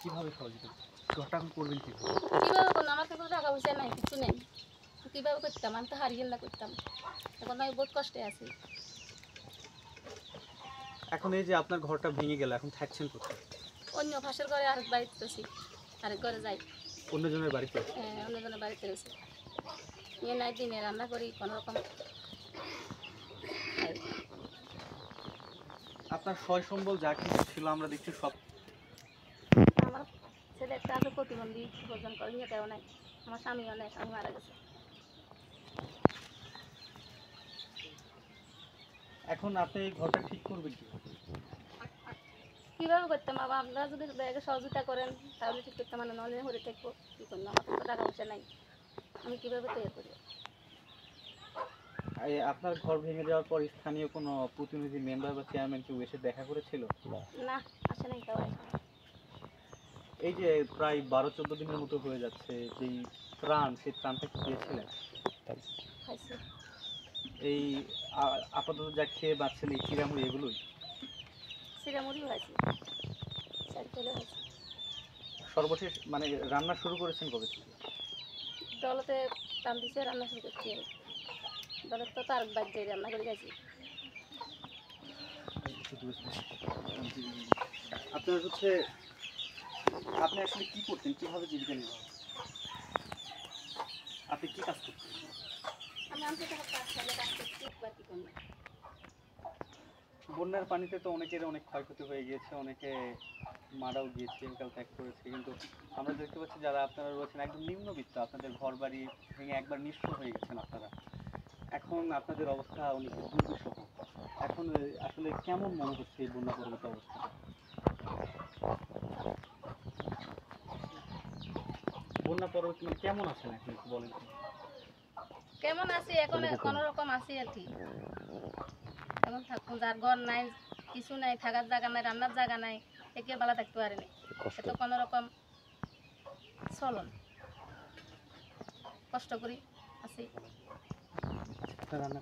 কিভাবে সহযোগিতা ঘরটা এখন করবেন কিভাবে? কীভাবে করলাম? আমার কাছে টাকা পয়সা নাই, কিছু নেই। কীভাবে করতাম? আমি তো হারিয়ে না করতাম। এখন আমি বহুত কষ্টে আছি। এখন এই যে আপনার ঘরটা ভেঙে গেল, এখন থাকছেন কোথায়? অন্য পাশের ঘরে আরেক বাড়িতে রয়েছি, আরেক ঘরে যাই। অন্যজনের বাড়িতে? হ্যাঁ, অন্যজনের বাড়িতে রয়েছি। নিয়ে নাই দিনে রান্না করি, কোনো রকম খাই। আপনার সয় সম্বল যা কিছু ছিল আমরা দেখছি সব। আমার ছেলে একটা আছে প্রতিবন্ধী, ভোজন করে মেয়েটাও নাই। আমার স্বামীও নেই, স্বামী মারা গেছে। এখন আপনি এই ঘরটা ঠিক করবেন কিভাবে? কীভাবে করতাম? বাবা, আপনারা যদি ব্যাগে সহযোগিতা করেন তাহলে ঠিক করতাম, মানে নলে হরে থাকবো। কী করলাম? আমার তো টাকা পয়সা নাই, আমি কীভাবে তৈরি করি? আপনার ঘর ভেঙে যাওয়ার পর স্থানীয় কোনো প্রতিনিধি, মেম্বার বা চেয়ারম্যান কেউ এসে দেখা করেছিল? না, আসে নাই, কেউ আসে না। এই যে প্রায় 12-14 দিনের মতো হয়ে যাচ্ছে, যেই ত্রাণ, সেই ত্রাণটা কি পেয়েছিলেন? খাইছি। এই আপাতত যা খেয়ে বাঁচছেন এই চিড়ামুড়ি এগুলোই? চিড়ামুড়িও খাইছি, চাল তেলও খাইছি। সর্বশেষ মানে রান্না শুরু করেছেন কবে থেকে? দলতে টান দিছে, রান্না শুরু করছি। দলের তো তার বাদ যাই রান্না করে খাইছি। আপনার হচ্ছে আপনি আসলে কি করতেন, কিভাবে জীবিকা নির্বাহ? আপনি কি কাজ করতেন? আমি আমতে টাকা কাজ করলে কাজ করছি, বা কি করবো? বন্যার পানিতে তো অনেকের অনেক ক্ষয়ক্ষতি হয়ে গিয়েছে, অনেকে মারাও গিয়েছে, কাল ত্যাগ করেছে, কিন্তু আমরা দেখতে পাচ্ছি যারা আপনারা রয়েছেন একদম নিম্নবিত্ত, আপনাদের ঘর বাড়ি ভেঙে একবার নিঃস্ব হয়ে গেছেন আপনারা। এখন আপনাদের অবস্থা অনেক দুর্বিষহ। এখন আসলে কেমন মনে হচ্ছে এই বন্যা পরবর্তী অবস্থা? বন্যা পরবর্তী মানে কেমন আছেন এখন একটু বলেন তো? কেমন আছি এখন? কোনো রকম আছি আর কি। এখন থাকুন, যার ঘর নাই, কিছু নাই, থাকার জায়গা নাই, রান্নার জায়গা নাই, একে বেলা থাকতে পারেনি। এত কোনো রকম চলন কষ্ট করি আছি। রান্না